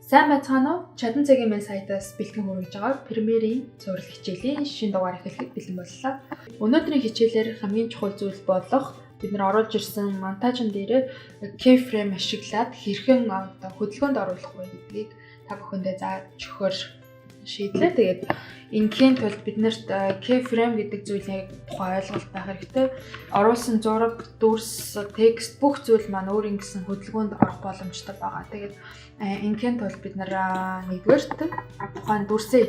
Сайн байцгаана уу? Чадан цагийн мэн сайтаас бэлтгэн хүргэж байгаа Premiere-ийн цуврал хичээлийн шинэ дугаар эхлэхэд бэлэн боллоо. Өнөөдрийн хичээлээр хамгийн чухал зүйл болох бид нар оруулж ирсэн монтажн дээр keyframe ашиглаад хэрхэн хөдөлгөөнд оруулах вэ гэдгийг та бүхэндээ зааж өгөхөөр шийдлээ. Тэгээд ингийн тулд бид нарт keyframe гэдэг зүйлийн тухай ойлголт байх хэрэгтэй. Оруулсан зураг, дүрс, текст бүх зүйл маань өөрийн гэсэн хөдөлгөөнд орох боломжтой байгаа. Тэгээд ингийн тулд бид нар нэгдүгээрт тухайн дүрсээ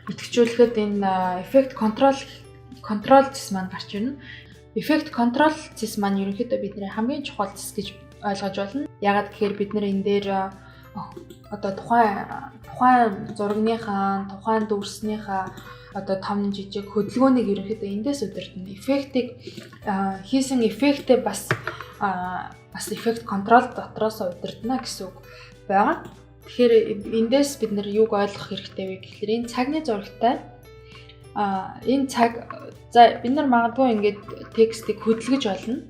идэвхжүүлэхэд энэ effect control зэс маань гарч ирнэ. Effect control зэс маань ерөнхийдөө бидний хамгийн чухал зэс гэж ойлгож байна. Ягаад гэхээр бид нар энэ дээр одоо тухайн зурагныхаа, тухайн дүрснийхаа одоо том жижиг хөдөлгөөнийг ерөнхийдөө эндээс удирдна. Эффектийг хийсэн эффектээ бас effect control дотроос удирдна гэсэн үг байгаа. Тэгэхээр эндээс бид нар юуг ойлгох хэрэгтэй вэ гэхээр энэ цагны зурагтай энэ цаг бид нар магадгүй ингээд текстийг хөдөлгөж болно.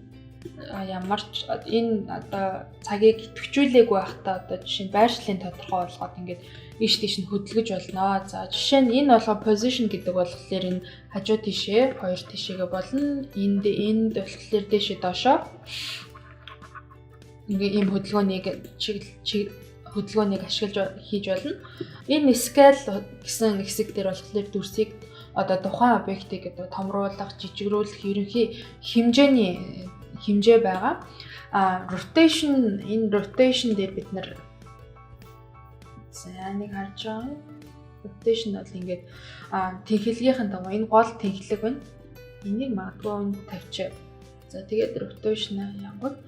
Ямар ч энэ одоо цагийг идэвхжүүлээгүй байхдаа одоо жишээ нь байршлын тодорхой болгоод ингээд ийш тийш нь хөдөлгөж болно. За жишээ нь энэ болгоо position гэдэг болохоор энэ хажуу тишээ, хоёр тишээгээ болно. Энд болохоор дэшээ доошоо ингээд ийм хөдөлгөөнийг ашиглаж хийж болно. Энэ scale гэсэн хэсэг дээр болохоор дүрсийг одоо тухайн объектыг одоо томруулах, жижигрүүлэх ерөнхий хэмжээ байгаа. Rotation дээр бид нар нэг харж байгаа. Rotation бол ингээд тэнхилгийнхэн дагуу энэ гол тэнхлэг байна. Энийг магадгүй тавьчих. За тэгээд rotation янгол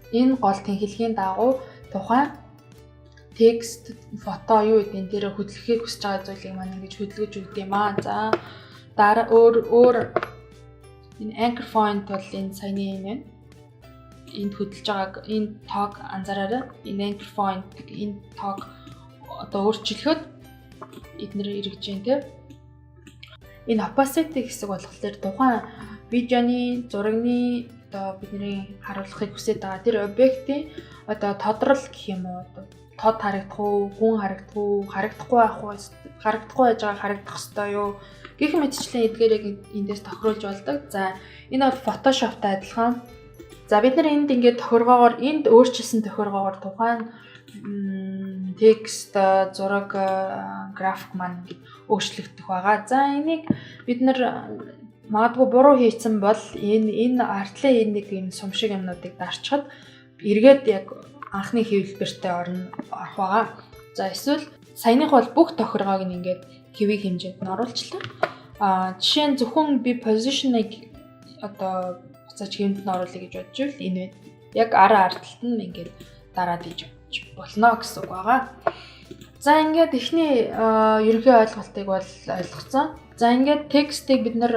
энэ гол тэнхилгийн дагуу тухайн текст, фото юу гэдэг энэ дээр хөдөлгөхийг хүсэж байгаа зүйлийг маань ингэж хөдөлгөж өгд юм аа. За дараа өөр энэ anchor point бол энэ саяны юм байна. Энд хөдөлж байгааг энэ тоог анзаараарай. Энэ anchor point энэ тоог одоо өөрчлөхөд эднэр эргэж जैन тийм. Энэ opacity хэсэг болохоор тухайн видеоны, зурагны одоо бидний харуулахыг хүсэж байгаа тэр объектын одоо тодрол гэх юм уу одоо тод харагдах уу, гүн харагдах уу, харагдахгүй байх уу, харагдахгүй байж байгаа харагдах ёстой юу гэх мэтчлэн эдгээрийг эндээс тохируулж болдог. За энэ бол Photoshop-тай адилхан. За бид нар энд ингээд тохиргоогоор энд өөрчилсөн тохиргоогоор тухайн текст, зураг, график маань өөрчлөгдөх байгаа. За энийг бид нар магадгүй буруу хийсэн бол энэ артлын нэг юм сум шиг юмнуудыг дарчхад эргээд яг анхны хэвлэлбэртээ орох байгаа. За эсвэл саяных бол бүх тохиргоог нь ингээд хэвийг хэмжээнд нь оруулчлаа. Жишээ нь зөвхөн би position-ыг одоо буцааж хэмжээнд нь оруулъя гэж бодож ивэл энэ яг ард талд нь ингээд дараад иж болно гэсэн үг байгаа. За ингээд эхний ерөнхий ойлголтыг бол ойлгоцсон. За ингээд текстийг бид нар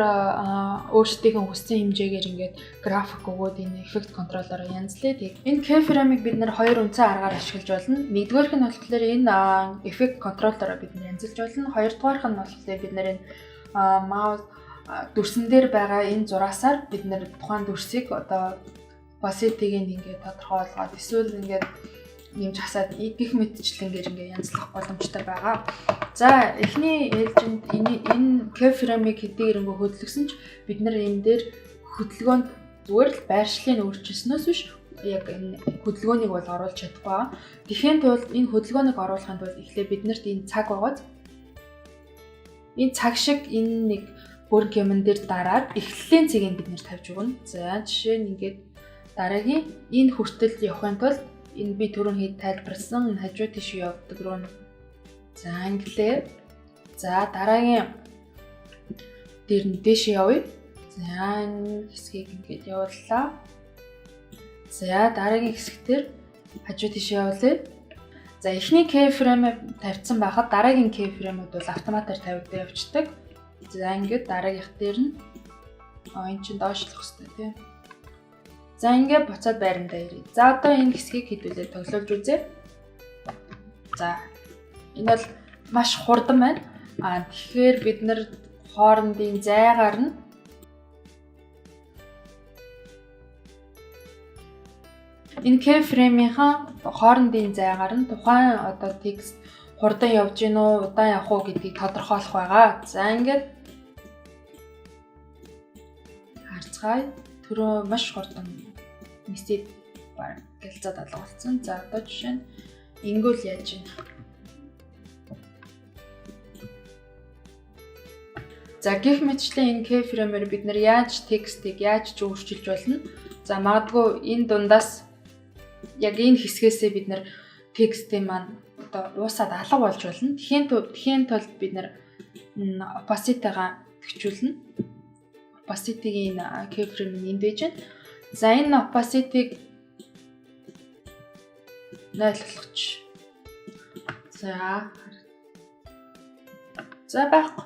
өөрсдийнхөө хүссэн хэмжээгээр ингээд график өгөөд энэ effect control-ороо янзлаа. Энэ keyframe-ыг бид нар хоёр үндсэн аргаар ашиглаж болно. Нэгдүгээрх нь болохоор энэ effect control-ороо бид нар янзлж болно. Хоёрдугаарх нь болохоор бид нар энэ mouse дүрсэн дээр байгаа энэ зураасаар бид нар тухайн дүрсийг одоо opacity-г ингээд тодорхой болгоод эсвэл ингээд нэмж хасаад гих мэтчлэнгээр ингээд янзлах боломжтой байгаа. За эхний ээлжинд энэ keyframe-ыг хэдийгээр ингээд хөдөлгсөн ч бид нар энэ дээр хөдөлгөөнд зүгээр л байршлыг өөрчилснөөс биш яг энэ хөдөлгөөнийг бол оруулж чадахгүй байгаа. Тэгэхин тулд энэ хөдөлгөөнийг оруулахын тулд эхлээ биднэрт энэ цаг байгааз энэ цаг шиг энэ нэг хөрг юмн дээр дараад эхлэлийн цагийг бид нэр тавьж өгнө. За жишээ нь ингээд дараагийн энэ хүртэл явахын тулд энэ би түрүүн тайлбарласан хажуу тийш явдаг руу за англиэр за дараагийн дээр нь дэше явъя. За энэ хэсгийг ингээд явууллаа. За дараагийн хэсгээр хажуу тийш явуулъя. За эхний keyframe тавьсан байхад дараагийн keyframe-ууд бол автоматар тавигдаж явцдаг. За ингээд дараагийнх дээр нь энэ чинь доошлох хэрэгтэй тийм. За ингээд буцаад байрандаа ирье. За одоо энэ хэсгийг хэдүүлээ тоглуулж үзье. За энэ бол маш хурдан байна. Тэгэхээр бид нар хоорондын зайгаар нь Энэ keyframe-ийн хоорондын зайгаар нь тухайн одоо текст хурдан явж гин үү, удаан явах уу гэдгийг тодорхойлох байгаа. За ингээд харцгаая. Түрүү маш хурдан мессеж гэлцээд алгуулсан. За одоо жишээ нь ингүүл яаж гин. За гэх мэтчлэн энэ keyframe-ээр бид нэр яаж текстийг яаж ч өөрчилж болно. За магадгүй энэ дундаас яг энэ хэсгээсээ бид нэр текстийн маань одоо уусаад алга болж болно. Тэхийн тулд бид нэр opacity-гаа төвчүүлнэ. Opacity-гийн keyframe энд байж байна. За энэ opacity-г 0 болгоч. За байхгүй.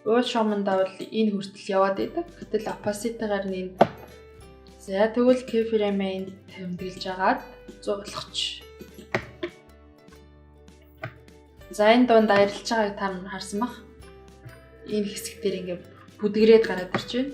Уул шугамдаа бол энэ хүртэл яваад идэг. Гэтэл opacity-гаар нь энэ. За тэгвэл keyframe-ийг тэмдэглэж агаад 100 болгоч. За энэ дунд арилж байгааг та харсан бах. Энэ хэсэг дээр ингээд бүдгрээд гараад ирж байна.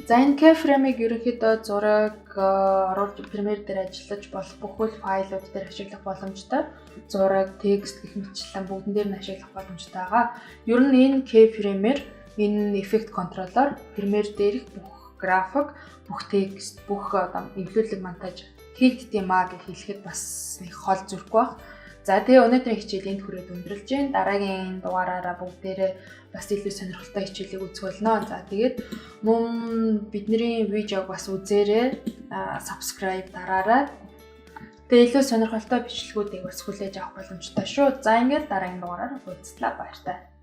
За энэ keyframe-ийг ерөнхийдөө зураг оруулж Premiere дээр ажиллаж болох бүхэл файлууд дээр ашиглах боломжтой. Зураг, текст гэх мэтчлэн бүгдэн дээр нь ашиглах боломжтой байгаа. Ер нь энэ keyframe-ээр энэ effect controller Premiere дээрх бүх график, бүх текст, бүх эвлүүлэг монтаж хийгддэм маа гэж хэлэхэд бас нэг хол зүрхгүй баг. За тэгээ өнөөдрийн хичээл энд хүрээд өндөрлж байна. Дараагийн дугаараараа бүгдээрээ бас илүү сонирхолтой хичээлийг үзэх болно. За тэгээд мөн бидний видеог бас үзээрэй, subscribe дараарай. Тэгээ илүү сонирхолтой бичлэгүүдийг бас хүлээж авах боломжтой шүү. За ингээд дараагийн дугаараар уулзлаа, баяртай.